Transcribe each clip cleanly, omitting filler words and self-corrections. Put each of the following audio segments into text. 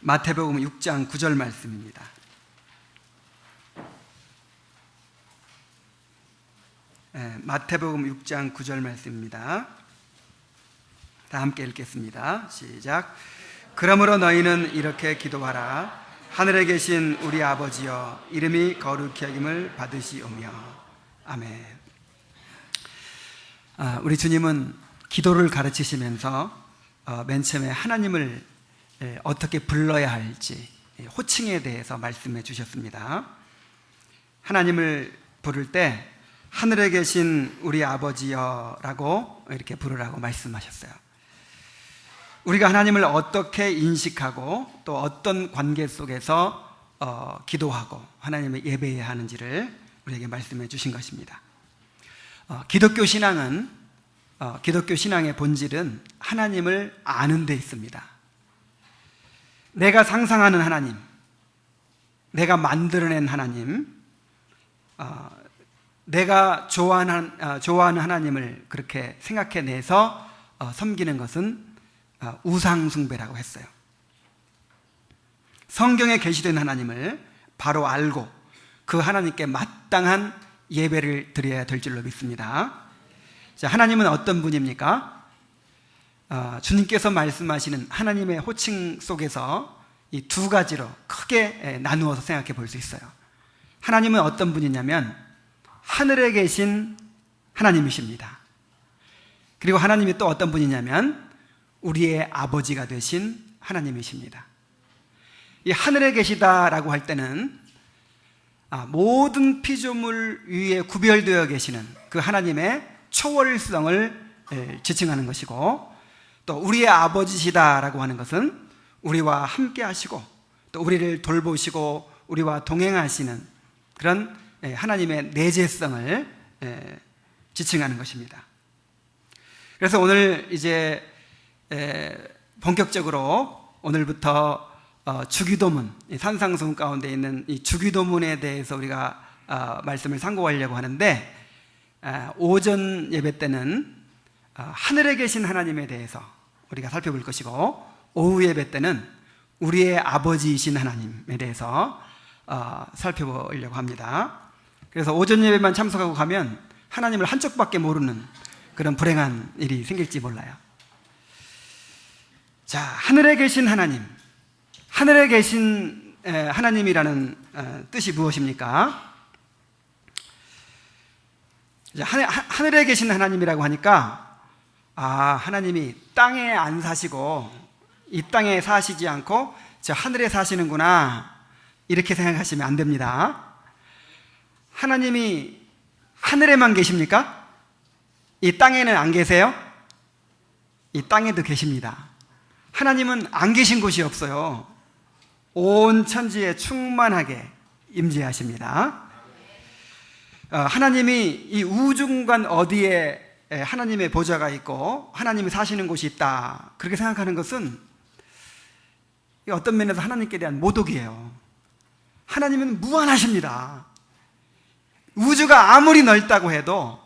마태복음 6장 9절 말씀입니다. 마태복음 6장 9절 말씀입니다. 다 함께 읽겠습니다. 시작. 그러므로 너희는 이렇게 기도하라. 하늘에 계신 우리 아버지여, 이름이 거룩히 여김을 받으시오며. 아멘. 우리 주님은 기도를 가르치시면서 맨 처음에 하나님을 어떻게 불러야 할지 호칭에 대해서 말씀해 주셨습니다. 하나님을 부를 때 하늘에 계신 우리 아버지여 라고 이렇게 부르라고 말씀하셨어요. 우리가 하나님을 어떻게 인식하고 또 어떤 관계 속에서 기도하고 하나님을 예배해야 하는지를 우리에게 말씀해 주신 것입니다. 기독교 신앙의 본질은 하나님을 아는 데 있습니다. 내가 상상하는 하나님, 내가 만들어낸 하나님, 내가 좋아하는 하나님을 그렇게 생각해내서 섬기는 것은 우상숭배라고 했어요. 성경에 계시된 하나님을 바로 알고 그 하나님께 마땅한 예배를 드려야 될 줄로 믿습니다. 자, 하나님은 어떤 분입니까? 주님께서 말씀하시는 하나님의 호칭 속에서 이 두 가지로 크게 나누어서 생각해 볼 수 있어요. 하나님은 어떤 분이냐면 하늘에 계신 하나님이십니다. 그리고 하나님이 또 어떤 분이냐면 우리의 아버지가 되신 하나님이십니다. 이 하늘에 계시다라고 할 때는 모든 피조물 위에 구별되어 계시는 그 하나님의 초월성을 지칭하는 것이고, 또 우리의 아버지시다라고 하는 것은 우리와 함께 하시고 또 우리를 돌보시고 우리와 동행하시는 그런 하나님의 내재성을 지칭하는 것입니다. 그래서 오늘 이제 본격적으로 오늘부터 주기도문, 산상수훈 가운데 있는 이 주기도문에 대해서 우리가 말씀을 상고하려고 하는데, 오전 예배 때는 하늘에 계신 하나님에 대해서 우리가 살펴볼 것이고, 오후 예배 때는 우리의 아버지이신 하나님에 대해서 살펴보려고 합니다. 그래서 오전 예배만 참석하고 가면 하나님을 한쪽밖에 모르는 그런 불행한 일이 생길지 몰라요. 자, 하늘에 계신 하나님, 하늘에 계신 하나님이라는 뜻이 무엇입니까? 하늘에 계신 하나님이라고 하니까 하나님이 땅에 안 사시고 이 땅에 사시지 않고 저 하늘에 사시는구나, 이렇게 생각하시면 안 됩니다. 하나님이 하늘에만 계십니까? 이 땅에는 안 계세요? 이 땅에도 계십니다. 하나님은 안 계신 곳이 없어요. 온 천지에 충만하게 임재하십니다. 하나님이 이 우중간 어디에 하나님의 보좌가 있고 하나님이 사시는 곳이 있다, 그렇게 생각하는 것은 어떤 면에서 하나님께 대한 모독이에요. 하나님은 무한하십니다. 우주가 아무리 넓다고 해도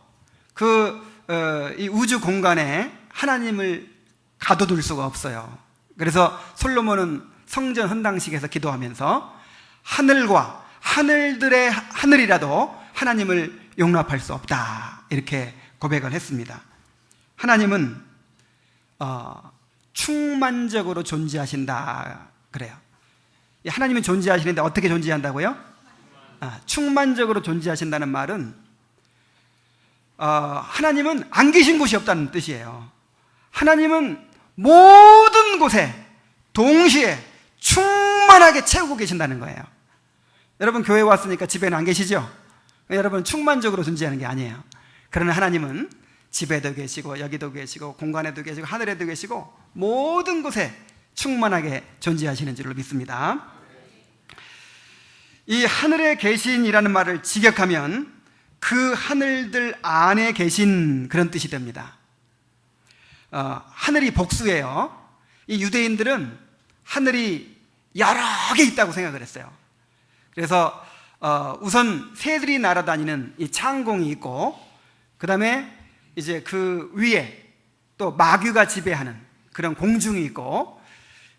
이 우주 공간에 하나님을 가둬둘 수가 없어요. 그래서 솔로몬은 성전 헌당식에서 기도하면서 하늘과 하늘들의 하늘이라도 하나님을 용납할 수 없다, 이렇게 고백을 했습니다. 하나님은 충만적으로 존재하신다 그래요. 하나님은 존재하시는데 어떻게 존재한다고요? 충만적으로 존재하신다는 말은 하나님은 안 계신 곳이 없다는 뜻이에요. 하나님은 모든 곳에 동시에 충만하게 채우고 계신다는 거예요. 여러분 교회 왔으니까 집에는 안 계시죠? 여러분 충만적으로 존재하는 게 아니에요. 그러나 하나님은 집에도 계시고 여기도 계시고 공간에도 계시고 하늘에도 계시고 모든 곳에 충만하게 존재하시는 줄로 믿습니다. 이 하늘에 계신이라는 말을 직역하면 그 하늘들 안에 계신, 그런 뜻이 됩니다. 하늘이 복수예요. 이 유대인들은 하늘이 여러 개 있다고 생각을 했어요. 그래서 우선 새들이 날아다니는 이 창공이 있고, 그 다음에 이제 그 위에 또 마귀가 지배하는 그런 공중이 있고,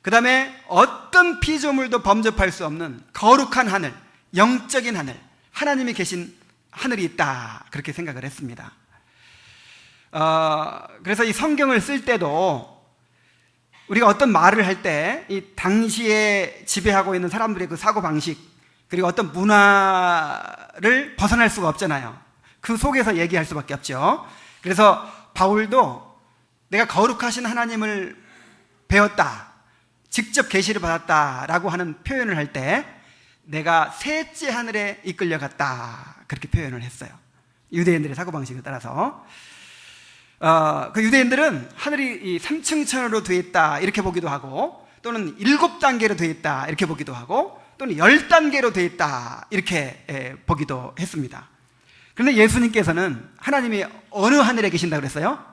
그 다음에 어떤 피조물도 범접할 수 없는 거룩한 하늘, 영적인 하늘, 하나님이 계신 하늘이 있다, 그렇게 생각을 했습니다. 그래서 이 성경을 쓸 때도 우리가 어떤 말을 할 때 이 당시에 지배하고 있는 사람들의 그 사고방식, 그리고 어떤 문화를 벗어날 수가 없잖아요. 그 속에서 얘기할 수밖에 없죠. 그래서 바울도 내가 거룩하신 하나님을 배웠다, 직접 계시를 받았다라고 하는 표현을 할 때 내가 셋째 하늘에 이끌려갔다, 그렇게 표현을 했어요. 유대인들의 사고방식에 따라서. 그 유대인들은 하늘이 이 3층천으로 되어 있다, 이렇게 보기도 하고, 또는 7단계로 되어 있다, 이렇게 보기도 하고, 또는 10단계로 되어 있다, 이렇게 보기도 했습니다. 그런데 예수님께서는 하나님이 어느 하늘에 계신다고 그랬어요?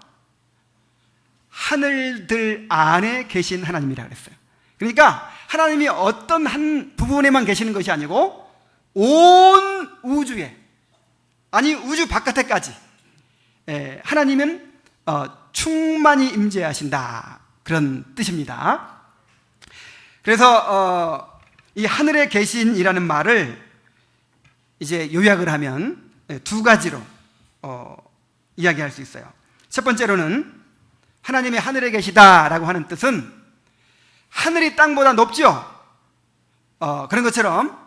하늘들 안에 계신 하나님이라고 그랬어요. 그러니까 하나님이 어떤 한 부분에만 계시는 것이 아니고 온 우주에, 아니 우주 바깥에까지 하나님은 충만히 임재하신다, 그런 뜻입니다. 그래서 이 하늘에 계신이라는 말을 이제 요약을 하면 두 가지로 이야기할 수 있어요. 첫 번째로는 하나님이 하늘에 계시다라고 하는 뜻은 하늘이 땅보다 높죠. 그런 것처럼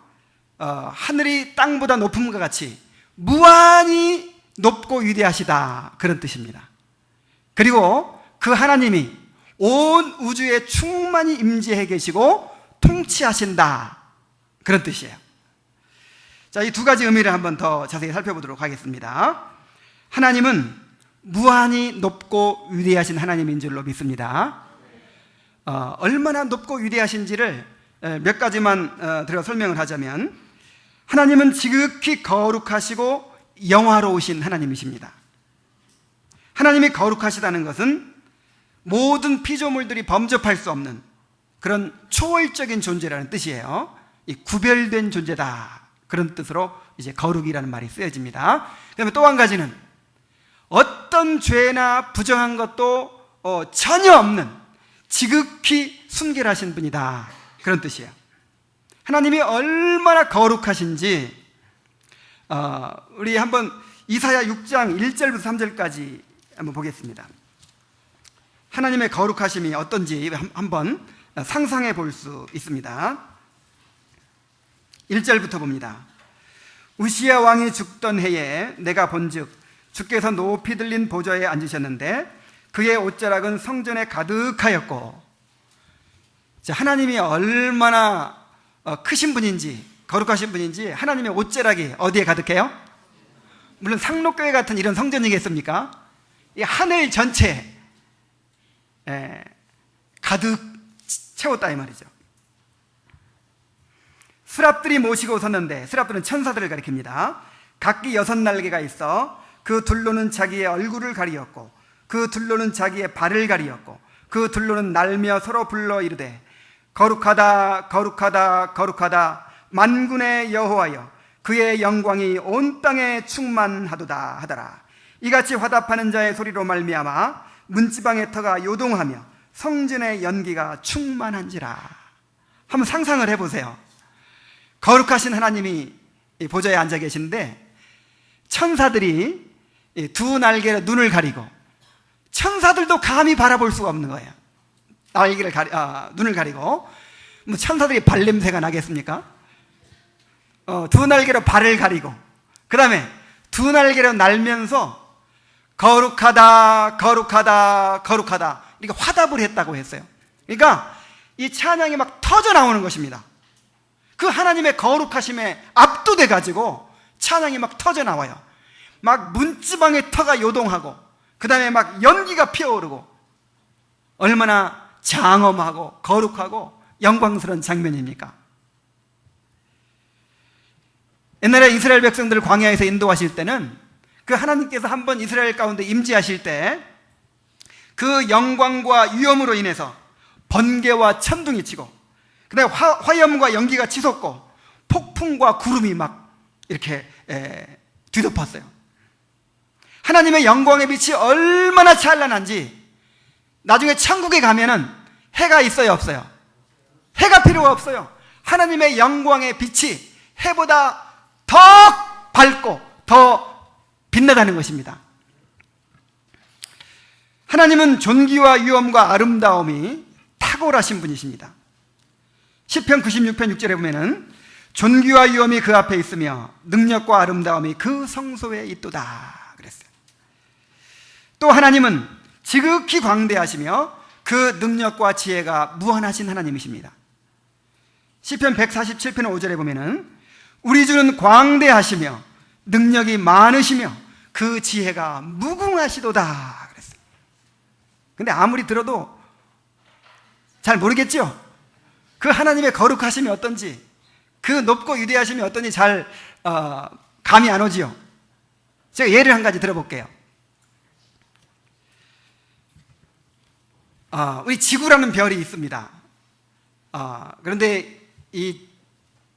하늘이 땅보다 높음과 같이 무한히 높고 위대하시다, 그런 뜻입니다. 그리고 그 하나님이 온 우주에 충만히 임재해 계시고 통치하신다, 그런 뜻이에요. 자, 이 두 가지 의미를 한번 더 자세히 살펴보도록 하겠습니다. 하나님은 무한히 높고 위대하신 하나님인 줄로 믿습니다. 얼마나 높고 위대하신지를 몇 가지만 들어 설명을 하자면, 하나님은 지극히 거룩하시고 영화로우신 하나님이십니다. 하나님이 거룩하시다는 것은 모든 피조물들이 범접할 수 없는 그런 초월적인 존재라는 뜻이에요. 이 구별된 존재다, 그런 뜻으로 이제 거룩이라는 말이 쓰여집니다. 그다음에 또 한 가지는 어떤 죄나 부정한 것도 전혀 없는 지극히 순결하신 분이다, 그런 뜻이에요. 하나님이 얼마나 거룩하신지 우리 한번 이사야 6장 1절부터 3절까지 한번 보겠습니다. 하나님의 거룩하심이 어떤지 한번 상상해 볼 수 있습니다. 1절부터 봅니다. 우시야 왕이 죽던 해에 내가 본즉 주께서 높이 들린 보좌에 앉으셨는데 그의 옷자락은 성전에 가득하였고. 자, 하나님이 얼마나 크신 분인지, 거룩하신 분인지 하나님의 옷자락이 어디에 가득해요? 물론 상록교회 같은 이런 성전이겠습니까? 이 하늘 전체에 가득 채웠다, 이 말이죠. 스랍들이 모시고 섰는데, 스랍들은 천사들을 가리킵니다. 각기 6날개가 있어 그 둘로는 자기의 얼굴을 가리었고 그 둘로는 자기의 발을 가리었고 그 둘로는 날며 서로 불러 이르되 거룩하다 거룩하다 거룩하다 만군의 여호와여, 그의 영광이 온 땅에 충만하도다 하더라. 이같이 화답하는 자의 소리로 말미암아 문지방의 터가 요동하며 성전의 연기가 충만한지라. 한번 상상을 해보세요. 거룩하신 하나님이 보좌에 앉아 계시는데 천사들이 두 날개로 눈을 가리고, 천사들도 감히 바라볼 수가 없는 거예요. 눈을 가리고. 뭐 천사들이 발냄새가 나겠습니까? 두 날개로 발을 가리고, 그 다음에 두 날개로 날면서 거룩하다 거룩하다 거룩하다, 이렇게 화답을 했다고 했어요. 그러니까 이 찬양이 막 터져 나오는 것입니다. 그 하나님의 거룩하심에 압도돼 가지고 찬양이 막 터져 나와요. 막 문지방의 터가 요동하고, 그 다음에 막 연기가 피어오르고, 얼마나 장엄하고 거룩하고 영광스러운 장면입니까? 옛날에 이스라엘 백성들을 광야에서 인도하실 때는 그 하나님께서 한번 이스라엘 가운데 임재하실 때 그 영광과 위엄으로 인해서 번개와 천둥이 치고, 그 다음에 화염과 연기가 치솟고 폭풍과 구름이 막 이렇게 뒤덮었어요. 하나님의 영광의 빛이 얼마나 찬란한지 나중에 천국에 가면은 해가 있어요, 없어요? 해가 필요가 없어요. 하나님의 영광의 빛이 해보다 더 밝고 더 빛나다는 것입니다. 하나님은 존귀와 위엄과 아름다움이 탁월하신 분이십니다. 시편 96편 6절에 보면은 존귀와 위엄이 그 앞에 있으며 능력과 아름다움이 그 성소에 있도다 그랬어요. 또 하나님은 지극히 광대하시며 그 능력과 지혜가 무한하신 하나님이십니다. 시편 147편 5절에 보면은 우리 주는 광대하시며 능력이 많으시며 그 지혜가 무궁하시도다 그랬어요. 근데 아무리 들어도 잘 모르겠죠? 그 하나님의 거룩하심이 어떤지, 그 높고 위대하심이 어떤지 잘 감이 안 오지요. 제가 예를 한 가지 들어볼게요. 우리 지구라는 별이 있습니다. 그런데 이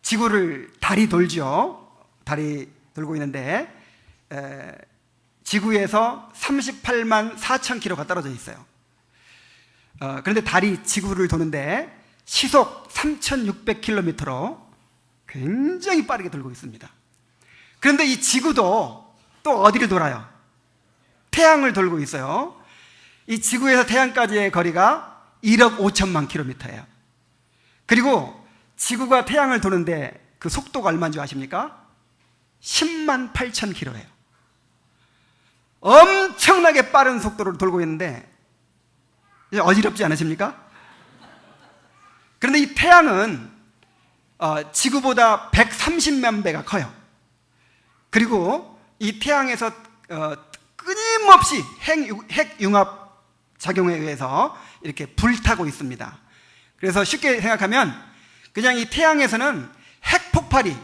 지구를 달이 돌죠. 달이 돌고 있는데 지구에서 38만 4천 킬로가 떨어져 있어요. 그런데 달이 지구를 도는데 시속 3,600km로 굉장히 빠르게 돌고 있습니다. 그런데 이 지구도 또 어디를 돌아요? 태양을 돌고 있어요. 이 지구에서 태양까지의 거리가 1억 5천만 킬로미터예요. 그리고 지구가 태양을 도는데 그 속도가 얼마인 줄 아십니까? 10만 8천 킬로예요. 엄청나게 빠른 속도로 돌고 있는데 어지럽지 않으십니까? 그런데 이 태양은 지구보다 130만 배가 커요. 그리고 이 태양에서 끊임없이 핵융합 작용에 의해서 이렇게 불타고 있습니다. 그래서 쉽게 생각하면 그냥 이 태양에서는 핵폭발이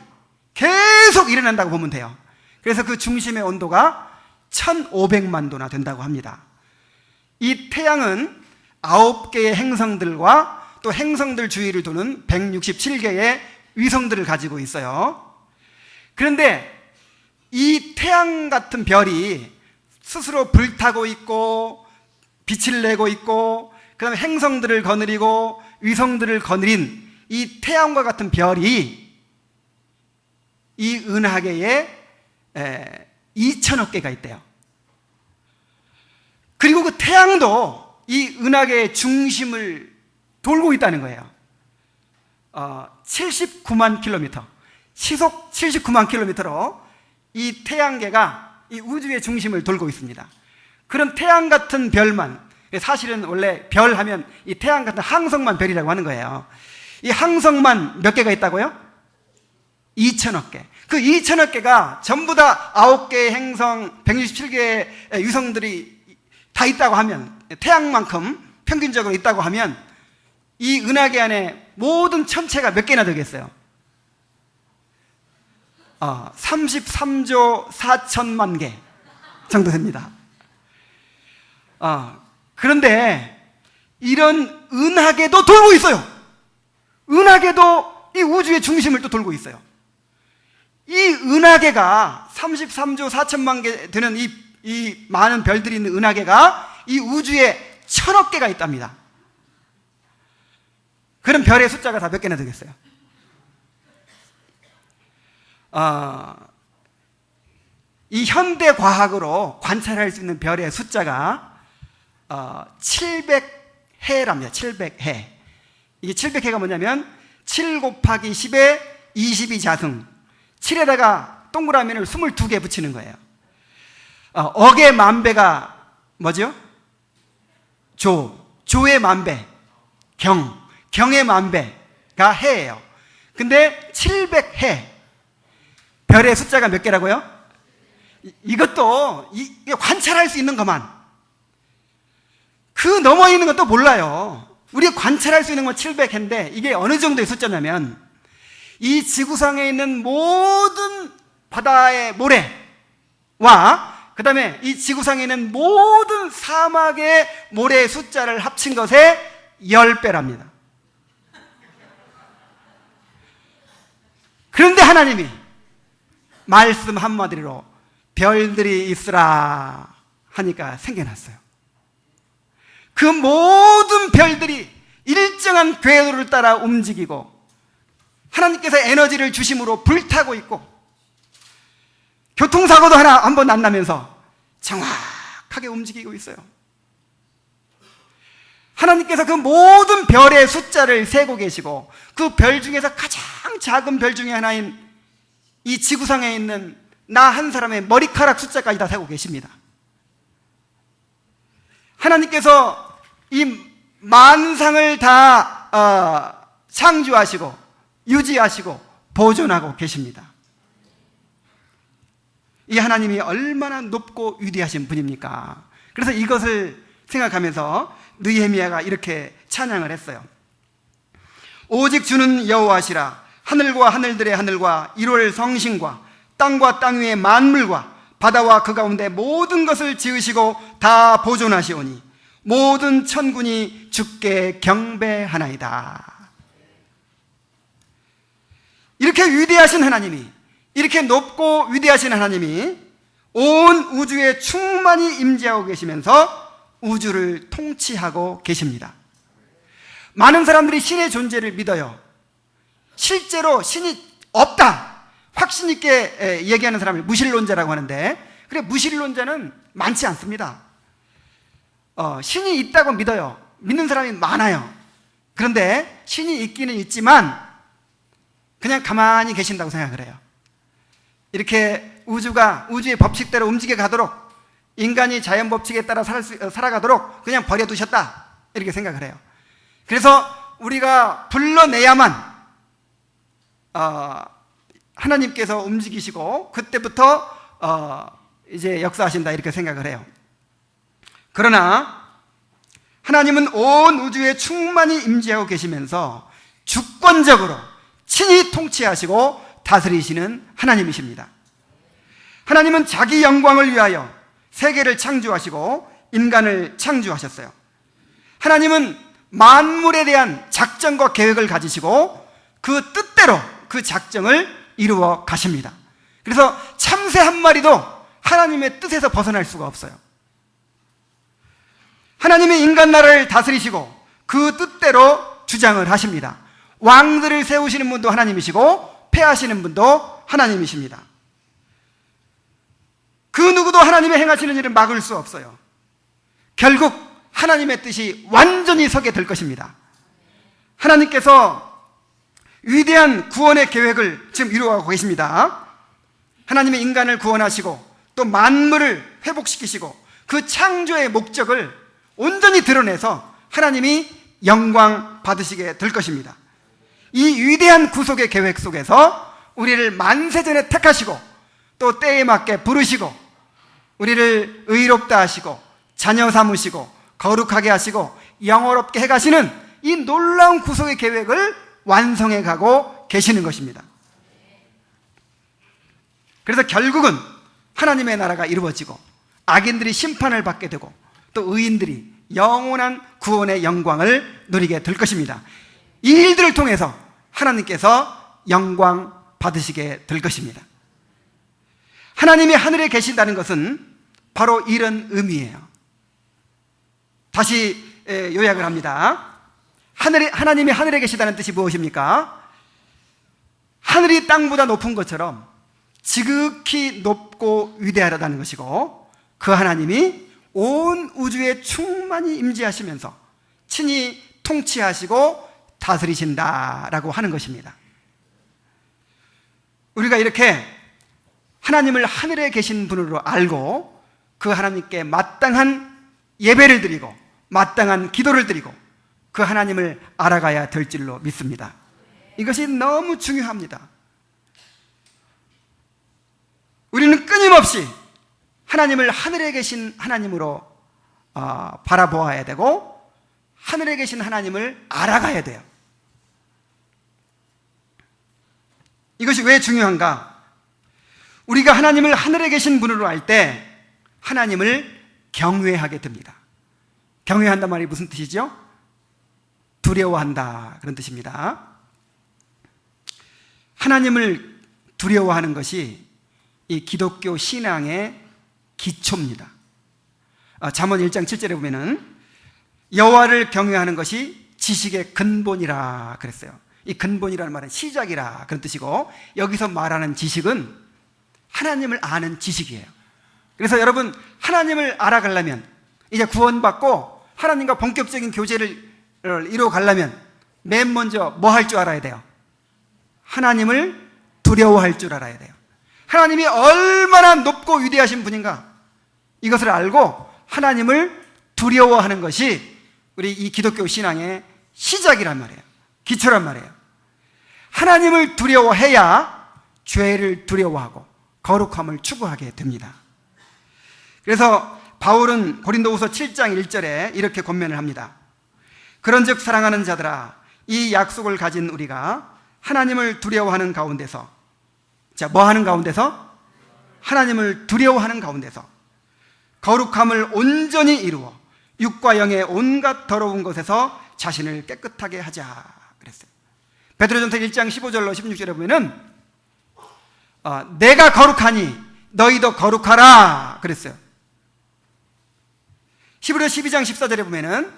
계속 일어난다고 보면 돼요. 그래서 그 중심의 온도가 1500만 도나 된다고 합니다. 이 태양은 9개의 행성들과 또 행성들 주위를 도는 167개의 위성들을 가지고 있어요. 그런데 이 태양 같은 별이 스스로 불타고 있고 빛을 내고 있고 그 다음에 행성들을 거느리고 위성들을 거느린 이 태양과 같은 별이 이 은하계에 2천억 개가 있대요. 그리고 그 태양도 이 은하계의 중심을 돌고 있다는 거예요. 79만 킬로미터, 시속 79만 킬로미터로 이 태양계가 이 우주의 중심을 돌고 있습니다. 그런 태양 같은 별만, 사실은 원래 별 하면 이 태양 같은 항성만 별이라고 하는 거예요. 이 항성만 몇 개가 있다고요? 2천억 개. 그 2천억 개가 전부 다 9개의 행성, 167개의 위성들이 다 있다고 하면, 태양만큼 평균적으로 있다고 하면 이 은하계 안에 모든 천체가 몇 개나 되겠어요? 33조 4천만 개 정도 됩니다. 그런데 이런 은하계도 돌고 있어요. 은하계도 이 우주의 중심을 또 돌고 있어요. 이 은하계가 33조 4천만 개 되는 이 많은 별들이 있는 은하계가 이 우주에 1000억 개가 있답니다. 그럼 별의 숫자가 다 몇 개나 되겠어요? 이 현대 과학으로 관찰할 수 있는 별의 숫자가 700해랍니다. 700해. 이게 700해가 뭐냐면 7 곱하기 10에 22자승, 7에다가 동그라미를 22개 붙이는 거예요. 억의 만배가 뭐죠? 조의 만배, 경의 만배가 해예요. 근데 700해, 별의 숫자가 몇 개라고요? 이것도 관찰할 수 있는 것만, 그 넘어 있는 것도 몰라요. 우리가 관찰할 수 있는 건 700해인데 이게 어느 정도의 숫자냐면 이 지구상에 있는 모든 바다의 모래와 그 다음에 이 지구상에 있는 모든 사막의 모래의 숫자를 합친 것의 10배랍니다. 그런데 하나님이 말씀 한마디로 별들이 있으라 하니까 생겨났어요. 그 모든 별들이 일정한 궤도를 따라 움직이고 하나님께서 에너지를 주심으로 불타고 있고 교통사고도 한 번 안 나면서 정확하게 움직이고 있어요. 하나님께서 그 모든 별의 숫자를 세고 계시고 그 별 중에서 가장 작은 별 중에 하나인 이 지구상에 있는 나 한 사람의 머리카락 숫자까지 다 세고 계십니다. 하나님께서 이 만상을 다 창조하시고 유지하시고 보존하고 계십니다. 이 하나님이 얼마나 높고 위대하신 분입니까? 그래서 이것을 생각하면서 느헤미야가 이렇게 찬양을 했어요. 오직 주는 여호와시라. 하늘과 하늘들의 하늘과 1월 성신과 땅과 땅 위의 만물과 바다와 그 가운데 모든 것을 지으시고 다 보존하시오니 모든 천군이 주께 경배하나이다. 이렇게 위대하신 하나님이, 이렇게 높고 위대하신 하나님이 온 우주에 충만히 임재하고 계시면서 우주를 통치하고 계십니다. 많은 사람들이 신의 존재를 믿어요. 실제로 신이 없다 확신 있게 얘기하는 사람을 무신론자라고 하는데, 그래, 무신론자는 많지 않습니다. 신이 있다고 믿어요. 믿는 사람이 많아요. 그런데 신이 있기는 있지만 그냥 가만히 계신다고 생각을 해요. 이렇게 우주의 법칙대로 움직여 가도록, 인간이 자연 법칙에 따라 살아가도록 그냥 버려두셨다, 이렇게 생각을 해요. 그래서 우리가 불러내야만 하나님께서 움직이시고 그때부터 이제 역사하신다, 이렇게 생각을 해요. 그러나 하나님은 온 우주에 충만히 임재하고 계시면서 주권적으로 친히 통치하시고 다스리시는 하나님이십니다. 하나님은 자기 영광을 위하여 세계를 창조하시고 인간을 창조하셨어요. 하나님은 만물에 대한 작전과 계획을 가지시고 그 뜻대로 그 작정을 이루어 가십니다. 그래서 참새 한 마리도 하나님의 뜻에서 벗어날 수가 없어요. 하나님이 인간 나라를 다스리시고 그 뜻대로 주장을 하십니다. 왕들을 세우시는 분도 하나님이시고 패하시는 분도 하나님이십니다. 그 누구도 하나님의 행하시는 일을 막을 수 없어요. 결국 하나님의 뜻이 완전히 서게 될 것입니다. 하나님께서 위대한 구원의 계획을 지금 이루어가고 계십니다. 하나님이 인간을 구원하시고 또 만물을 회복시키시고 그 창조의 목적을 온전히 드러내서 하나님이 영광 받으시게 될 것입니다. 이 위대한 구속의 계획 속에서 우리를 만세전에 택하시고 또 때에 맞게 부르시고 우리를 의롭다 하시고 자녀 삼으시고 거룩하게 하시고 영화롭게 해가시는 이 놀라운 구속의 계획을 완성해 가고 계시는 것입니다. 그래서 결국은 하나님의 나라가 이루어지고 악인들이 심판을 받게 되고 또 의인들이 영원한 구원의 영광을 누리게 될 것입니다. 이 일들을 통해서 하나님께서 영광 받으시게 될 것입니다. 하나님이 하늘에 계신다는 것은 바로 이런 의미예요. 다시 요약을 합니다. 하나님이 하늘에 계시다는 뜻이 무엇입니까? 하늘이 땅보다 높은 것처럼 지극히 높고 위대하다는 것이고, 그 하나님이 온 우주에 충만히 임재하시면서 친히 통치하시고 다스리신다라고 하는 것입니다. 우리가 이렇게 하나님을 하늘에 계신 분으로 알고 그 하나님께 마땅한 예배를 드리고 마땅한 기도를 드리고 그 하나님을 알아가야 될 줄로 믿습니다. 이것이 너무 중요합니다. 우리는 끊임없이 하나님을 하늘에 계신 하나님으로 바라보아야 되고 하늘에 계신 하나님을 알아가야 돼요. 이것이 왜 중요한가? 우리가 하나님을 하늘에 계신 분으로 알 때 하나님을 경외하게 됩니다. 경외한단 말이 무슨 뜻이죠? 두려워한다, 그런 뜻입니다. 하나님을 두려워하는 것이 이 기독교 신앙의 기초입니다. 잠언 1장 7절에 보면은 여호와를 경외하는 것이 지식의 근본이라 그랬어요. 이 근본이라는 말은 시작이라 그런 뜻이고, 여기서 말하는 지식은 하나님을 아는 지식이에요. 그래서 여러분, 하나님을 알아가려면, 이제 구원받고 하나님과 본격적인 교제를 이루어가려면 맨 먼저 뭐 할 줄 알아야 돼요? 하나님을 두려워할 줄 알아야 돼요. 하나님이 얼마나 높고 위대하신 분인가, 이것을 알고 하나님을 두려워하는 것이 우리 이 기독교 신앙의 시작이란 말이에요. 기초란 말이에요. 하나님을 두려워해야 죄를 두려워하고 거룩함을 추구하게 됩니다. 그래서 바울은 고린도후서 7장 1절에 이렇게 권면을 합니다. 그런즉 사랑하는 자들아, 이 약속을 가진 우리가 하나님을 두려워하는 가운데서, 자, 뭐 하는 가운데서? 하나님을 두려워하는 가운데서 거룩함을 온전히 이루어 육과 영의 온갖 더러운 것에서 자신을 깨끗하게 하자 그랬어요. 베드로전서 1장 15절로 16절에 보면은 내가 거룩하니 너희도 거룩하라 그랬어요. 히브리서 12장 14절에 보면은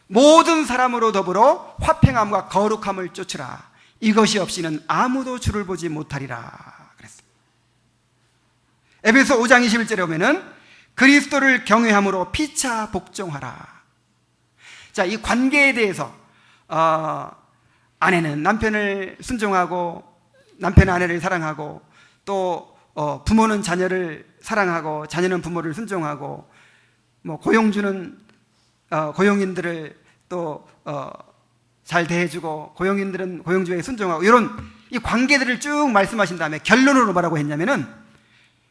모든 사람으로 더불어 화평함과 거룩함을 쫓으라. 이것이 없이는 아무도 주를 보지 못하리라 그랬어요. 에베소 5장 21절에 보면은 그리스도를 경외함으로 피차 복종하라. 자, 이 관계에 대해서 아내는 남편을 순종하고, 남편은 아내를 사랑하고, 또 부모는 자녀를 사랑하고, 자녀는 부모를 순종하고, 뭐 고용주는 고용인들을 또 잘 대해주고, 고용인들은 고용주에게 순종하고, 이런 이 관계들을 쭉 말씀하신 다음에 결론으로 뭐라고 했냐면은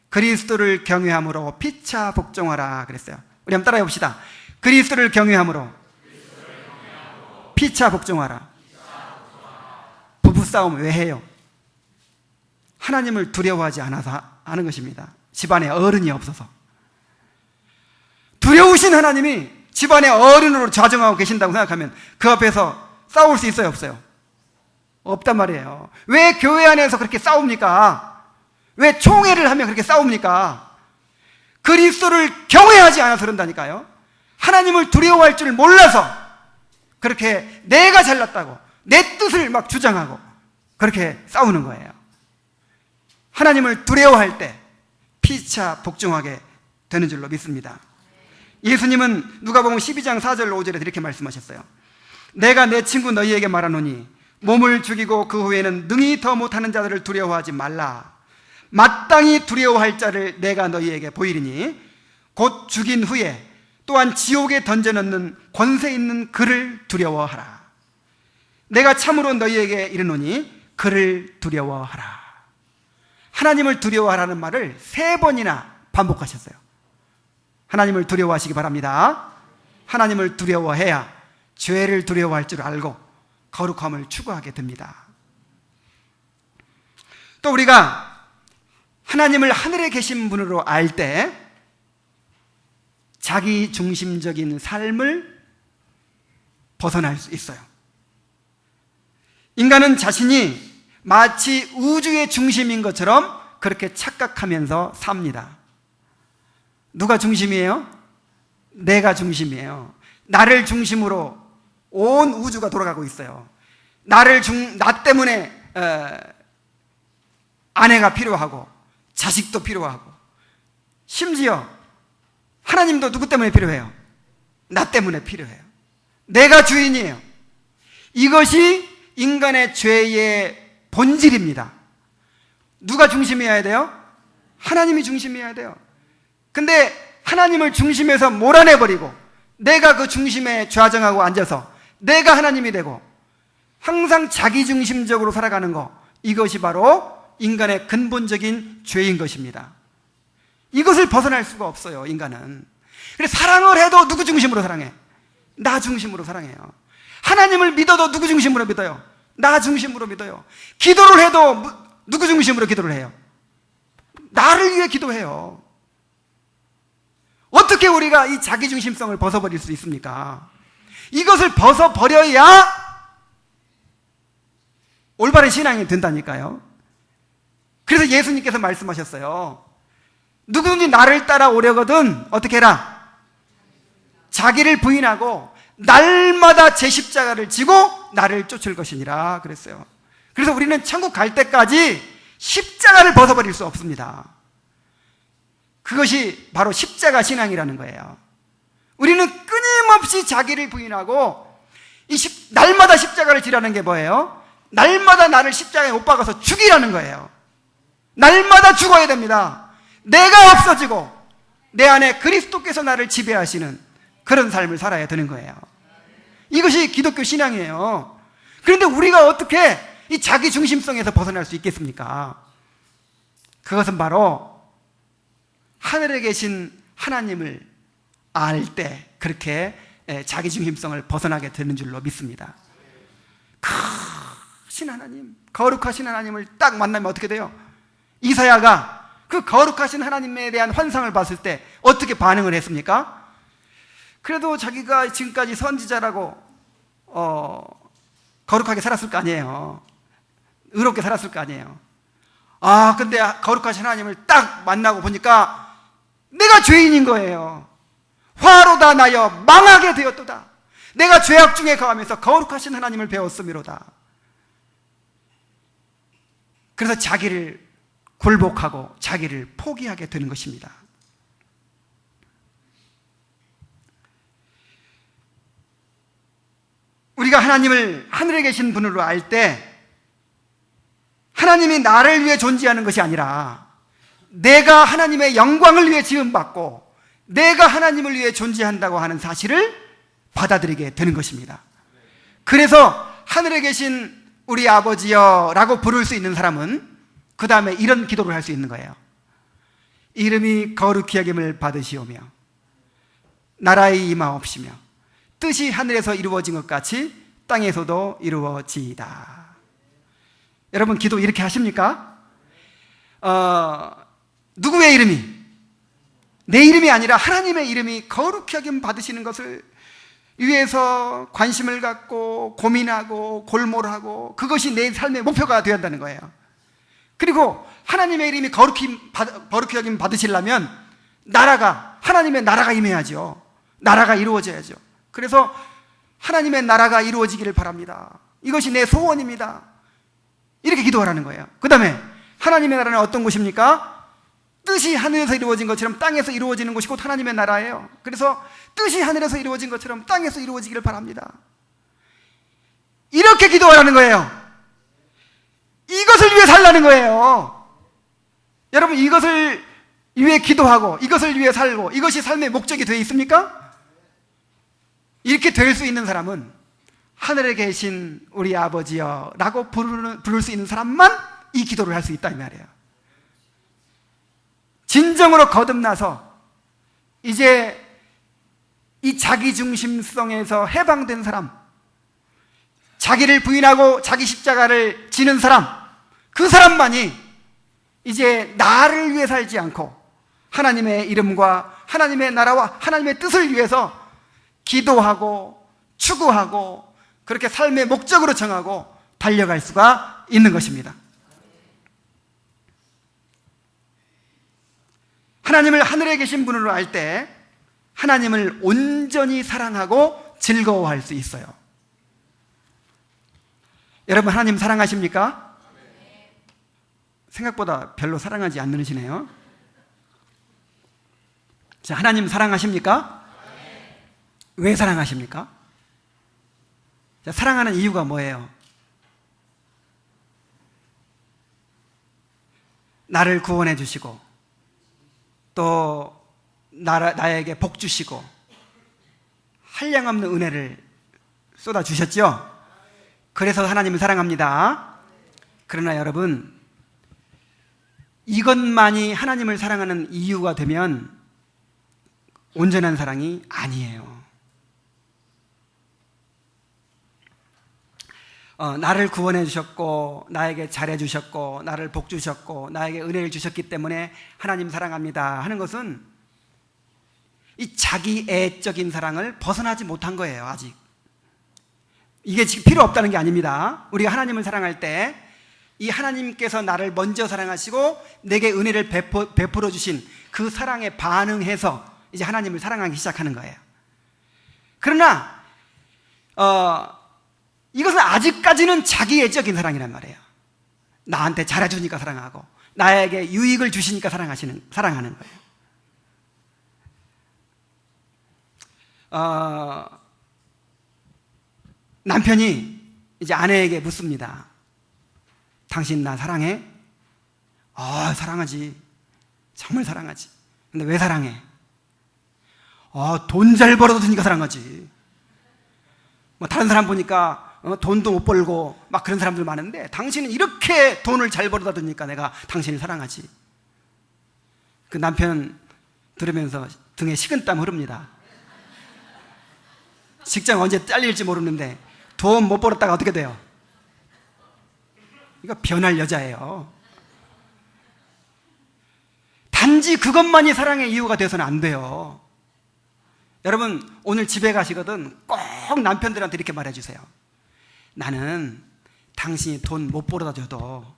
그리스도를 경외함으로 피차 복종하라 그랬어요. 우리 한번 따라해 봅시다. 그리스도를 경외함으로 피차 복종하라. 부부싸움 왜 해요? 하나님을 두려워하지 않아서 하는 것입니다. 집안에 어른이 없어서. 두려우신 하나님이 집안의 어른으로 좌정하고 계신다고 생각하면 그 앞에서 싸울 수 있어요, 없어요? 없단 말이에요. 왜 교회 안에서 그렇게 싸웁니까? 왜 총회를 하면 그렇게 싸웁니까? 그리스도를 경외하지 않아서 그런다니까요. 하나님을 두려워할 줄 몰라서 그렇게 내가 잘났다고 내 뜻을 막 주장하고 그렇게 싸우는 거예요. 하나님을 두려워할 때 피차 복종하게 되는 줄로 믿습니다. 예수님은 누가복음 12장 4절 5절에 이렇게 말씀하셨어요. 내가 내 친구 너희에게 말하노니 몸을 죽이고 그 후에는 능히 더 못하는 자들을 두려워하지 말라. 마땅히 두려워할 자를 내가 너희에게 보이리니 곧 죽인 후에 또한 지옥에 던져넣는 권세 있는 그를 두려워하라. 내가 참으로 너희에게 이르노니 그를 두려워하라. 하나님을 두려워하라는 말을 3번이나 반복하셨어요. 하나님을 두려워하시기 바랍니다. 하나님을 두려워해야 죄를 두려워할 줄 알고 거룩함을 추구하게 됩니다. 또 우리가 하나님을 하늘에 계신 분으로 알 때 자기 중심적인 삶을 벗어날 수 있어요. 인간은 자신이 마치 우주의 중심인 것처럼 그렇게 착각하면서 삽니다. 누가 중심이에요? 내가 중심이에요. 나를 중심으로 온 우주가 돌아가고 있어요. 나 때문에 아내가 필요하고 자식도 필요하고, 심지어 하나님도 누구 때문에 필요해요? 나 때문에 필요해요. 내가 주인이에요. 이것이 인간의 죄의 본질입니다. 누가 중심이어야 돼요? 하나님이 중심이어야 돼요. 근데 하나님을 중심에서 몰아내버리고 내가 그 중심에 좌정하고 앉아서 내가 하나님이 되고 항상 자기중심적으로 살아가는 거, 이것이 바로 인간의 근본적인 죄인 것입니다. 이것을 벗어날 수가 없어요, 인간은. 그래서 사랑을 해도 누구 중심으로 사랑해? 나 중심으로 사랑해요. 하나님을 믿어도 누구 중심으로 믿어요? 나 중심으로 믿어요. 기도를 해도 누구 중심으로 기도를 해요? 나를 위해 기도해요. 어떻게 우리가 이 자기중심성을 벗어버릴 수 있습니까? 이것을 벗어버려야 올바른 신앙이 된다니까요. 그래서 예수님께서 말씀하셨어요. 누구든지 나를 따라오려거든 어떻게 해라? 자기를 부인하고 날마다 제 십자가를 지고 나를 쫓을 것이니라 그랬어요. 그래서 우리는 천국 갈 때까지 십자가를 벗어버릴 수 없습니다. 그것이 바로 십자가 신앙이라는 거예요. 우리는 끊임없이 자기를 부인하고 날마다 십자가를 지라는 게 뭐예요? 날마다 나를 십자가에 못 박아서 죽이라는 거예요. 날마다 죽어야 됩니다. 내가 없어지고 내 안에 그리스도께서 나를 지배하시는 그런 삶을 살아야 되는 거예요. 이것이 기독교 신앙이에요. 그런데 우리가 어떻게 이 자기 중심성에서 벗어날 수 있겠습니까? 그것은 바로 하늘에 계신 하나님을 알 때 그렇게 자기 중심성을 벗어나게 되는 줄로 믿습니다. 크신 하나님, 거룩하신 하나님을 딱 만나면 어떻게 돼요? 이사야가 그 거룩하신 하나님에 대한 환상을 봤을 때 어떻게 반응을 했습니까? 그래도 자기가 지금까지 선지자라고 거룩하게 살았을 거 아니에요. 의롭게 살았을 거 아니에요. 근데 거룩하신 하나님을 딱 만나고 보니까 내가 죄인인 거예요. 화로다 나여 망하게 되었도다. 내가 죄악 중에 거하면서 거룩하신 하나님을 배웠음이로다. 그래서 자기를 굴복하고 자기를 포기하게 되는 것입니다. 우리가 하나님을 하늘에 계신 분으로 알 때 하나님이 나를 위해 존재하는 것이 아니라 내가 하나님의 영광을 위해 지음받고 내가 하나님을 위해 존재한다고 하는 사실을 받아들이게 되는 것입니다. 그래서 하늘에 계신 우리 아버지여 라고 부를 수 있는 사람은 그 다음에 이런 기도를 할 수 있는 거예요. 이름이 거룩히 여김을 받으시오며 나라의 임하옵시며 뜻이 하늘에서 이루어진 것 같이 땅에서도 이루어지이다. 여러분 기도 이렇게 하십니까? 누구의 이름이? 내 이름이 아니라 하나님의 이름이 거룩히 여김 받으시는 것을 위해서 관심을 갖고 고민하고 골몰하고 그것이 내 삶의 목표가 되어야 한다는 거예요. 그리고 하나님의 이름이 거룩히 여김 받으시려면 하나님의 나라가 임해야죠. 나라가 이루어져야죠. 그래서 하나님의 나라가 이루어지기를 바랍니다. 이것이 내 소원입니다. 이렇게 기도하라는 거예요. 그 다음에 하나님의 나라는 어떤 곳입니까? 뜻이 하늘에서 이루어진 것처럼 땅에서 이루어지는 것이 곧 하나님의 나라예요. 그래서 뜻이 하늘에서 이루어진 것처럼 땅에서 이루어지기를 바랍니다. 이렇게 기도하라는 거예요. 이것을 위해 살라는 거예요. 여러분 이것을 위해 기도하고 이것을 위해 살고 이것이 삶의 목적이 되어 있습니까? 이렇게 될 수 있는 사람은 하늘에 계신 우리 아버지여 라고 부를 수 있는 사람만 이 기도를 할 수 있다 이 말이에요. 진정으로 거듭나서 이제 이 자기중심성에서 해방된 사람, 자기를 부인하고 자기 십자가를 지는 사람, 그 사람만이 이제 나를 위해 살지 않고 하나님의 이름과 하나님의 나라와 하나님의 뜻을 위해서 기도하고 추구하고 그렇게 삶의 목적으로 정하고 달려갈 수가 있는 것입니다. 하나님을 하늘에 계신 분으로 알 때 하나님을 온전히 사랑하고 즐거워할 수 있어요. 여러분 하나님 사랑하십니까? 생각보다 별로 사랑하지 않으시네요. 자, 하나님 사랑하십니까? 왜 사랑하십니까? 자, 사랑하는 이유가 뭐예요? 나를 구원해 주시고 또 나에게 복 주시고 한량없는 은혜를 쏟아 주셨죠? 그래서 하나님을 사랑합니다. 그러나 여러분 이것만이 하나님을 사랑하는 이유가 되면 온전한 사랑이 아니에요. 나를 구원해 주셨고 나에게 잘해 주셨고 나를 복 주셨고 나에게 은혜를 주셨기 때문에 하나님 사랑합니다 하는 것은 이 자기애적인 사랑을 벗어나지 못한 거예요. 아직 이게 지금 필요 없다는 게 아닙니다. 우리가 하나님을 사랑할 때 이 하나님께서 나를 먼저 사랑하시고 내게 은혜를 베풀어 주신 그 사랑에 반응해서 이제 하나님을 사랑하기 시작하는 거예요. 그러나 이것은 아직까지는 자기애적인 사랑이란 말이에요. 나한테 잘해주니까 사랑하고 나에게 유익을 주시니까 사랑하는 거예요. 남편이 이제 아내에게 묻습니다. 당신 나 사랑해? 사랑하지. 정말 사랑하지. 근데 왜 사랑해? 돈 잘 벌어다 주니까 사랑하지. 뭐 다른 사람 보니까 돈도 못 벌고 막 그런 사람들 많은데 당신은 이렇게 돈을 잘 벌어다 주니까 내가 당신을 사랑하지. 그 남편 들으면서 등에 식은땀 흐릅니다. 직장 언제 잘릴지 모르는데 돈 못 벌었다가 어떻게 돼요? 이거 변할 여자예요. 단지 그것만이 사랑의 이유가 되어서는 안 돼요. 여러분, 오늘 집에 가시거든 꼭 남편들한테 이렇게 말해주세요. 나는 당신이 돈 못 벌어다 줘도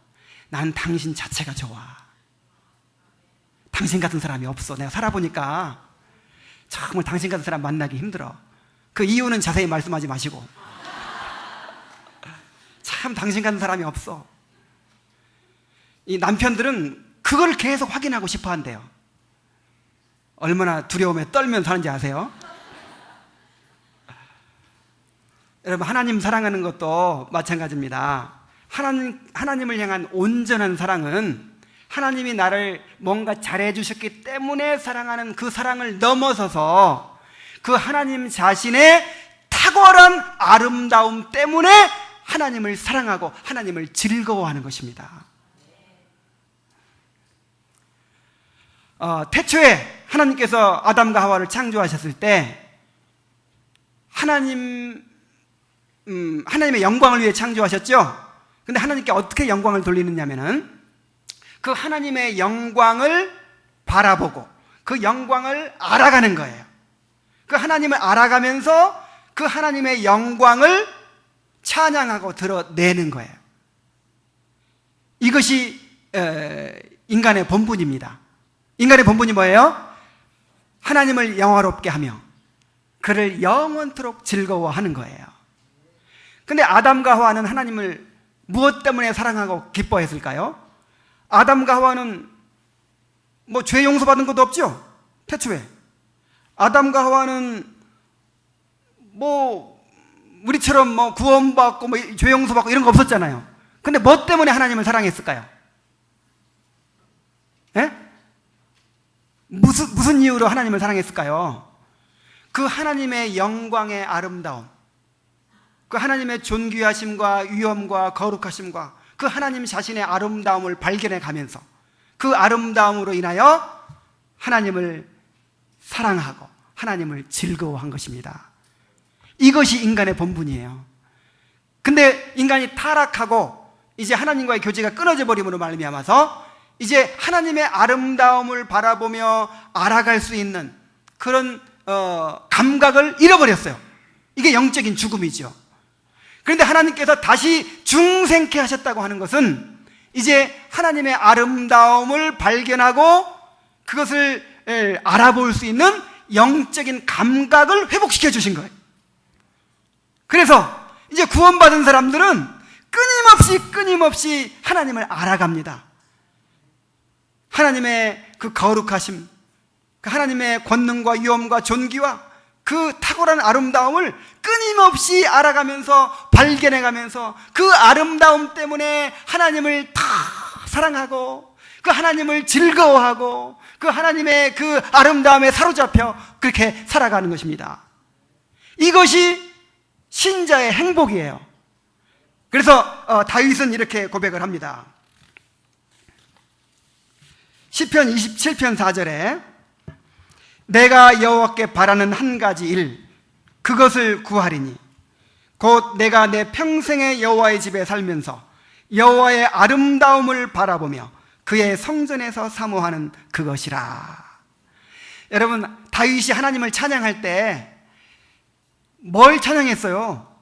나는 당신 자체가 좋아. 당신 같은 사람이 없어. 내가 살아보니까 정말 당신 같은 사람 만나기 힘들어. 그 이유는 자세히 말씀하지 마시고 참 당신 같은 사람이 없어. 이 남편들은 그걸 계속 확인하고 싶어 한대요. 얼마나 두려움에 떨면서 사는지 아세요? 여러분, 하나님 사랑하는 것도 마찬가지입니다. 하나님을 향한 온전한 사랑은 하나님이 나를 뭔가 잘해주셨기 때문에 사랑하는 그 사랑을 넘어서서 그 하나님 자신의 탁월한 아름다움 때문에 하나님을 사랑하고 하나님을 즐거워하는 것입니다. 태초에 하나님께서 아담과 하와를 창조하셨을 때 하나님의 영광을 위해 창조하셨죠. 근데 하나님께 어떻게 영광을 돌리느냐면은 그 하나님의 영광을 바라보고 그 영광을 알아가는 거예요. 그 하나님을 알아가면서 그 하나님의 영광을 찬양하고 드러내는 거예요. 이것이 인간의 본분입니다. 인간의 본분이 뭐예요? 하나님을 영화롭게 하며 그를 영원토록 즐거워하는 거예요. 근데 아담과 하와는 하나님을 무엇 때문에 사랑하고 기뻐했을까요? 아담과 하와는 뭐 죄 용서받은 것도 없죠? 태초에 아담과 하와는 뭐 우리처럼 뭐 구원받고 뭐 죄 용서받고 이런 거 없었잖아요. 근데 뭐 때문에 하나님을 사랑했을까요? 예? 무슨 이유로 하나님을 사랑했을까요? 그 하나님의 영광의 아름다움, 그 하나님의 존귀하심과 위엄과 거룩하심과 그 하나님 자신의 아름다움을 발견해 가면서 그 아름다움으로 인하여 하나님을 사랑하고 하나님을 즐거워한 것입니다. 이것이 인간의 본분이에요. 근데 인간이 타락하고 이제 하나님과의 교제가 끊어져 버림으로 말미암아서 이제 하나님의 아름다움을 바라보며 알아갈 수 있는 그런 감각을 잃어버렸어요. 이게 영적인 죽음이죠. 그런데 하나님께서 다시 중생케 하셨다고 하는 것은 이제 하나님의 아름다움을 발견하고 그것을 알아볼 수 있는 영적인 감각을 회복시켜 주신 거예요. 그래서 이제 구원받은 사람들은 끊임없이 하나님을 알아갑니다. 하나님의 그 거룩하심, 그 하나님의 권능과 위엄과 존귀와 그 탁월한 아름다움을 끊임없이 알아가면서 발견해가면서 그 아름다움 때문에 하나님을 다 사랑하고 그 하나님을 즐거워하고 그 하나님의 그 아름다움에 사로잡혀 그렇게 살아가는 것입니다. 이것이 신자의 행복이에요. 그래서 다윗은 이렇게 고백을 합니다. 시편 27편 4절에 내가 여호와께 바라는 한 가지 일 그것을 구하리니 곧 내가 내 평생의 여호와의 집에 살면서 여호와의 아름다움을 바라보며 그의 성전에서 사모하는 그것이라. 여러분, 다윗이 하나님을 찬양할 때 뭘 찬양했어요?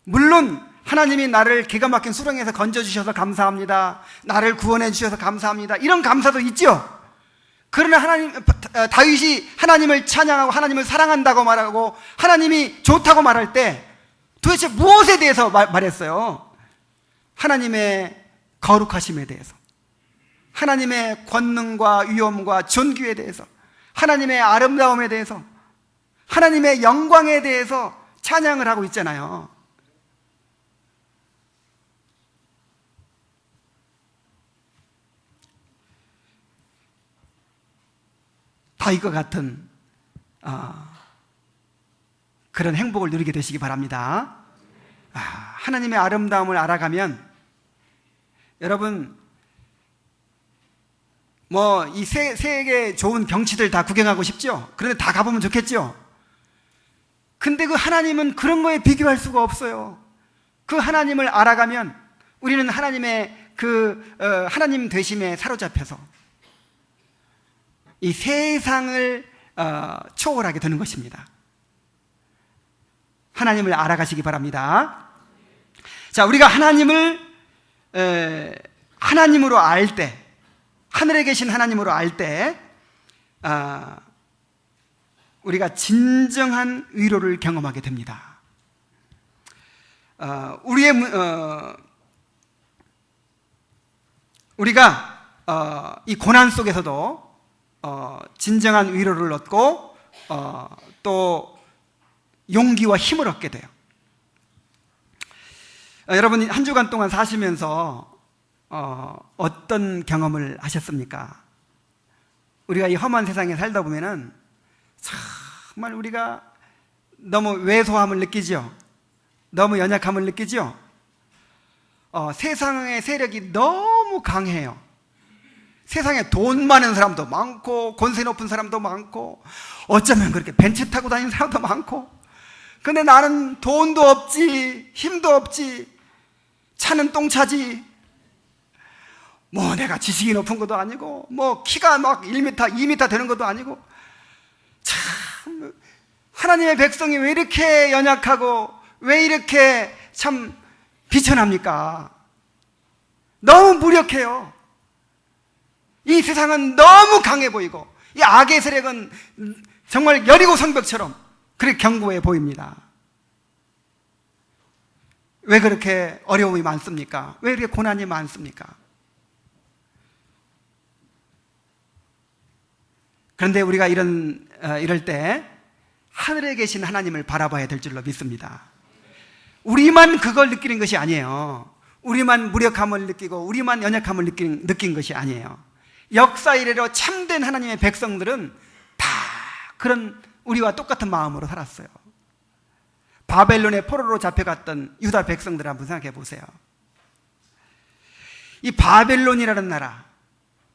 물론 하나님이 나를 기가 막힌 수렁에서 건져주셔서 감사합니다, 나를 구원해 주셔서 감사합니다, 이런 감사도 있죠. 그러나 다윗이 하나님을 찬양하고 하나님을 사랑한다고 말하고 하나님이 좋다고 말할 때 도대체 무엇에 대해서 말했어요? 하나님의 거룩하심에 대해서, 하나님의 권능과 위엄과 존귀에 대해서, 하나님의 아름다움에 대해서, 하나님의 영광에 대해서 찬양을 하고 있잖아요. 다윗과 같은 그런 행복을 누리게 되시기 바랍니다. 하나님의 아름다움을 알아가면 여러분 뭐 이 세계 좋은 경치들 다 구경하고 싶죠? 그런데 다 가보면 좋겠죠? 근데 그 하나님은 그런 거에 비교할 수가 없어요. 그 하나님을 알아가면 우리는 하나님의 하나님 되심에 사로잡혀서 이 세상을 초월하게 되는 것입니다. 하나님을 알아가시기 바랍니다. 자, 우리가 하나님을 하나님으로 알 때, 하늘에 계신 하나님으로 알 때 우리가 진정한 위로를 경험하게 됩니다. 우리가 이 고난 속에서도 진정한 위로를 얻고 또 용기와 힘을 얻게 돼요. 여러분 한 주간 동안 사시면서 어떤 경험을 하셨습니까? 우리가 이 험한 세상에 살다 보면은 정말 우리가 너무 왜소함을 느끼죠. 너무 연약함을 느끼죠. 세상의 세력이 너무 강해요. 세상에 돈 많은 사람도 많고 권세 높은 사람도 많고 어쩌면 그렇게 벤츠 타고 다니는 사람도 많고, 근데 나는 돈도 없지, 힘도 없지, 차는 똥차지, 뭐 내가 지식이 높은 것도 아니고 뭐 키가 막 1m, 2m 되는 것도 아니고, 참 하나님의 백성이 왜 이렇게 연약하고 왜 이렇게 참 비천합니까? 너무 무력해요. 이 세상은 너무 강해 보이고 이 악의 세력은 정말 여리고 성벽처럼 그렇게 견고해 보입니다. 왜 그렇게 어려움이 많습니까? 왜 이렇게 고난이 많습니까? 그런데 우리가 이럴 때 하늘에 계신 하나님을 바라봐야 될 줄로 믿습니다. 우리만 그걸 느끼는 것이 아니에요. 우리만 무력함을 느끼고 우리만 연약함을 느낀 것이 아니에요. 역사 이래로 참된 하나님의 백성들은 다 그런 우리와 똑같은 마음으로 살았어요. 바벨론의 포로로 잡혀갔던 유다 백성들 한번 생각해 보세요. 이 바벨론이라는 나라,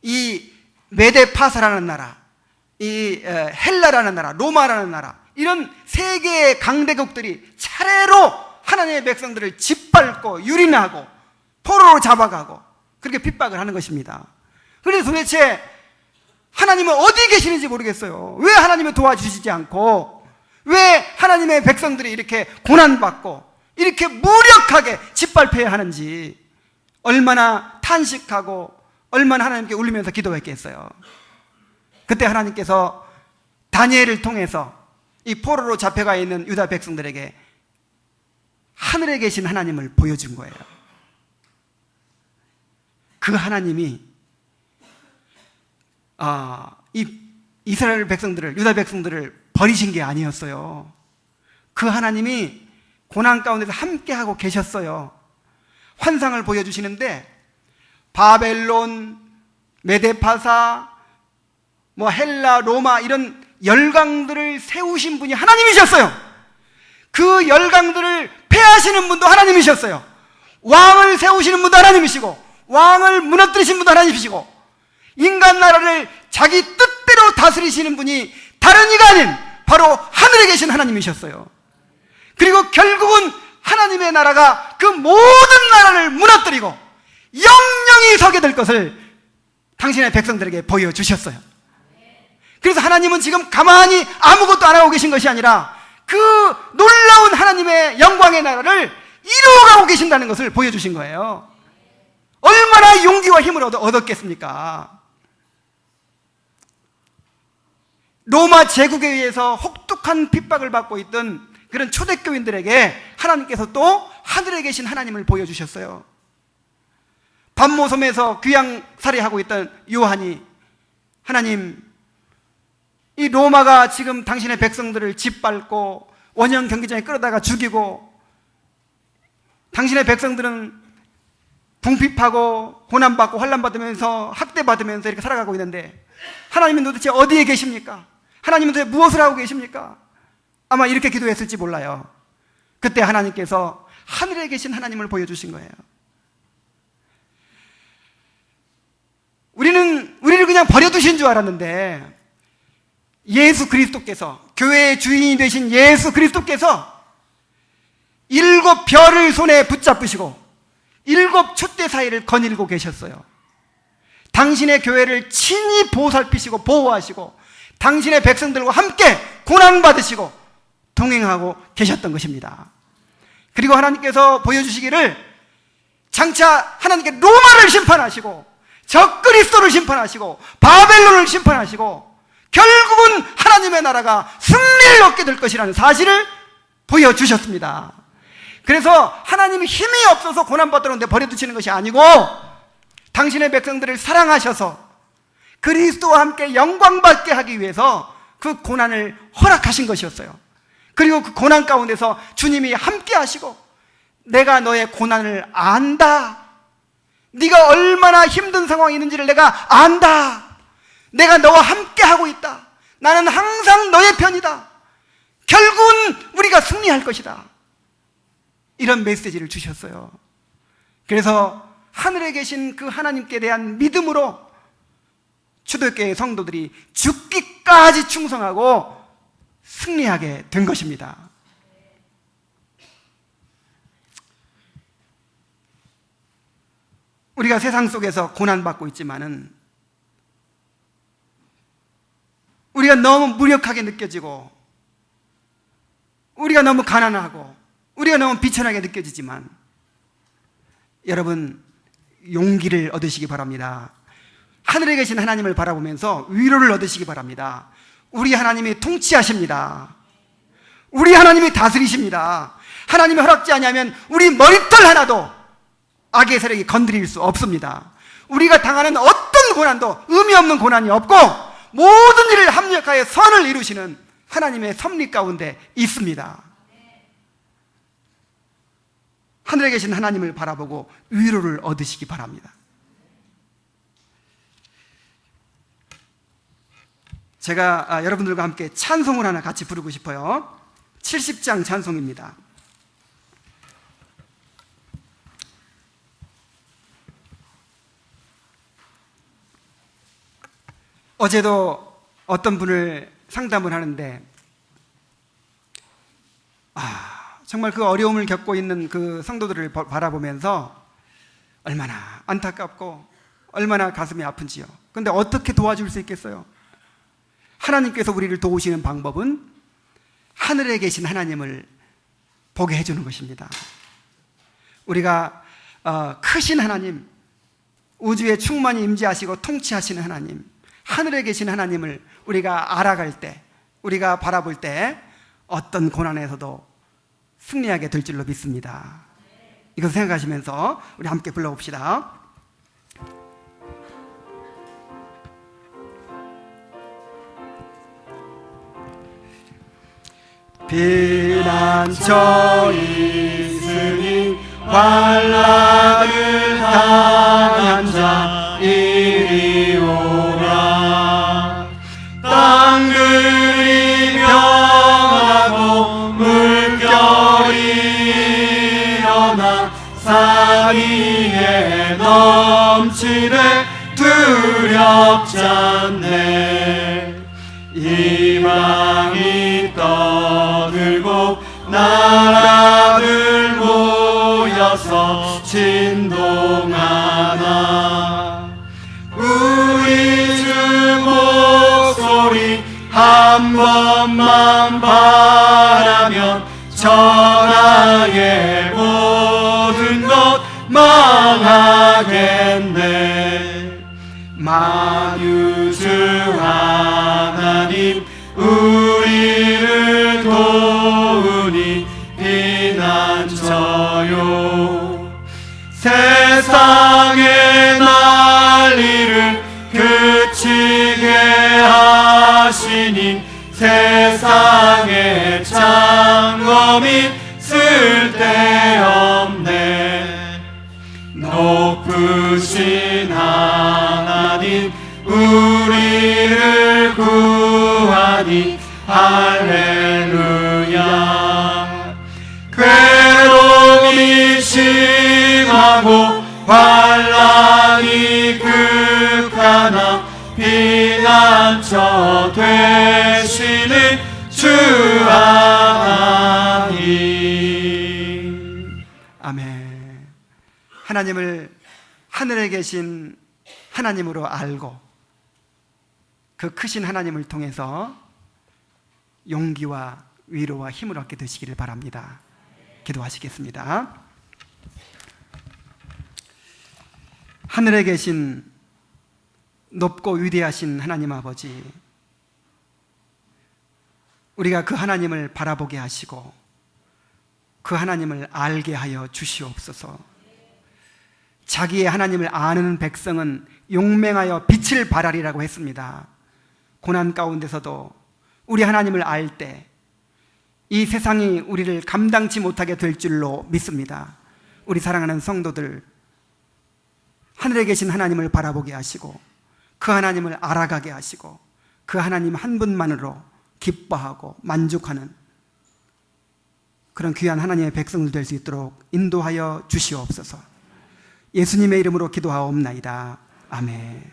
이 메데파사라는 나라, 이 헬라라는 나라, 로마라는 나라, 이런 세 개의 강대국들이 차례로 하나님의 백성들을 짓밟고 유린하고 포로로 잡아가고 그렇게 핍박을 하는 것입니다. 그래서 도대체 하나님은 어디 계시는지 모르겠어요. 왜 하나님을 도와주시지 않고, 왜 하나님의 백성들이 이렇게 고난받고 이렇게 무력하게 짓밟혀야 하는지, 얼마나 탄식하고 얼마나 하나님께 울리면서 기도했겠어요. 그때 하나님께서 다니엘을 통해서 이 포로로 잡혀가 있는 유다 백성들에게 하늘에 계신 하나님을 보여준 거예요. 그 하나님이 이 이스라엘 백성들을, 유다 백성들을 버리신 게 아니었어요. 그 하나님이 고난 가운데서 함께하고 계셨어요. 환상을 보여주시는데 바벨론, 메데파사, 뭐 헬라, 로마 이런 열강들을 세우신 분이 하나님이셨어요. 그 열강들을 패하시는 분도 하나님이셨어요. 왕을 세우시는 분도 하나님이시고 왕을 무너뜨리신 분도 하나님이시고 인간 나라를 자기 뜻대로 다스리시는 분이 다른 이가 아닌 바로 하늘에 계신 하나님이셨어요. 그리고 결국은 하나님의 나라가 그 모든 나라를 무너뜨리고 영영이 서게 될 것을 당신의 백성들에게 보여주셨어요. 그래서 하나님은 지금 가만히 아무것도 안 하고 계신 것이 아니라 그 놀라운 하나님의 영광의 나라를 이루어가고 계신다는 것을 보여주신 거예요. 얼마나 용기와 힘을 얻었겠습니까? 로마 제국에 의해서 혹독한 핍박을 받고 있던 그런 초대교인들에게 하나님께서 또 하늘에 계신 하나님을 보여주셨어요. 반모섬에서 귀양살이하고 있던 요한이, 하나님, 이 로마가 지금 당신의 백성들을 짓밟고 원형 경기장에 끌어다가 죽이고, 당신의 백성들은 궁핍하고 고난받고 환난받으면서 학대받으면서 이렇게 살아가고 있는데 하나님은 도대체 어디에 계십니까? 하나님은 도대체 무엇을 하고 계십니까? 아마 이렇게 기도했을지 몰라요. 그때 하나님께서 하늘에 계신 하나님을 보여주신 거예요. 우리를 그냥 버려두신 줄 알았는데 예수 그리스도께서, 교회의 주인이 되신 예수 그리스도께서 7 별을 손에 붙잡으시고 7 촛대 사이를 거닐고 계셨어요. 당신의 교회를 친히 보살피시고 보호하시고 당신의 백성들과 함께 고난받으시고 동행하고 계셨던 것입니다. 그리고 하나님께서 보여주시기를 장차 하나님께 로마를 심판하시고 적그리스도를 심판하시고 바벨론을 심판하시고 결국은 하나님의 나라가 승리를 얻게 될 것이라는 사실을 보여주셨습니다. 그래서 하나님이 힘이 없어서 고난받으려는데 버려두시는 것이 아니고 당신의 백성들을 사랑하셔서 그리스도와 함께 영광받게 하기 위해서 그 고난을 허락하신 것이었어요. 그리고 그 고난 가운데서 주님이 함께 하시고 내가 너의 고난을 안다. 네가 얼마나 힘든 상황이 있는지를 내가 안다. 내가 너와 함께 하고 있다. 나는 항상 너의 편이다. 결국은 우리가 승리할 것이다. 이런 메시지를 주셨어요. 그래서 하늘에 계신 그 하나님께 대한 믿음으로 초대교회 성도들이 죽기까지 충성하고 승리하게 된 것입니다. 우리가 세상 속에서 고난받고 있지만은 우리가 너무 무력하게 느껴지고 우리가 너무 가난하고 우리가 너무 비천하게 느껴지지만 여러분 용기를 얻으시기 바랍니다. 하늘에 계신 하나님을 바라보면서 위로를 얻으시기 바랍니다. 우리 하나님이 통치하십니다. 우리 하나님이 다스리십니다. 하나님이 허락지 않으면 우리 머리털 하나도 악의 세력이 건드릴 수 없습니다. 우리가 당하는 어떤 고난도 의미 없는 고난이 없고 모든 일을 합력하여 선을 이루시는 하나님의 섭리 가운데 있습니다. 하늘에 계신 하나님을 바라보고 위로를 얻으시기 바랍니다. 제가 여러분들과 함께 찬송을 하나 같이 부르고 싶어요. 70장 찬송입니다. 어제도 어떤 분을 상담을 하는데 정말 그 어려움을 겪고 있는 그 성도들을 바라보면서 얼마나 안타깝고 얼마나 가슴이 아픈지요. 그런데 어떻게 도와줄 수 있겠어요? 하나님께서 우리를 도우시는 방법은 하늘에 계신 하나님을 보게 해주는 것입니다. 우리가 크신 하나님, 우주에 충만히 임재하시고 통치하시는 하나님, 하늘에 계신 하나님을 우리가 알아갈 때, 우리가 바라볼 때 어떤 고난에서도 승리하게 될 줄로 믿습니다. 이것을 생각하시면서 우리 함께 불러봅시다. 피난처 있으니 환난을 당한 자 이리 오라. 땅들이 변하고 물결이 일어나 산 위에 넘치네 두렵지 않네. 희망이 떠들고 나라들 모여서 진동하나. 우리 주 목소리 한 번만 바라면 천하의 모든 것 망하겠네. 만유주 하나님 세상의 난리를 그치게 하시니 세상의 창검이 쓸데없네. 높으신 하나님 우리를 구하니 할렐루야. 괴로움이 심하고 환난이 극하나 피난처 되시는 주 하나님. 아멘. 하나님을 하늘에 계신 하나님으로 알고 그 크신 하나님을 통해서 용기와 위로와 힘을 얻게 되시기를 바랍니다. 기도하시겠습니다. 하늘에 계신 높고 위대하신 하나님 아버지, 우리가 그 하나님을 바라보게 하시고 그 하나님을 알게 하여 주시옵소서. 자기의 하나님을 아는 백성은 용맹하여 빛을 발하리라고 했습니다. 고난 가운데서도 우리 하나님을 알 때 이 세상이 우리를 감당치 못하게 될 줄로 믿습니다. 우리 사랑하는 성도들, 하늘에 계신 하나님을 바라보게 하시고 그 하나님을 알아가게 하시고 그 하나님 한 분만으로 기뻐하고 만족하는 그런 귀한 하나님의 백성들 될 수 있도록 인도하여 주시옵소서. 예수님의 이름으로 기도하옵나이다. 아멘.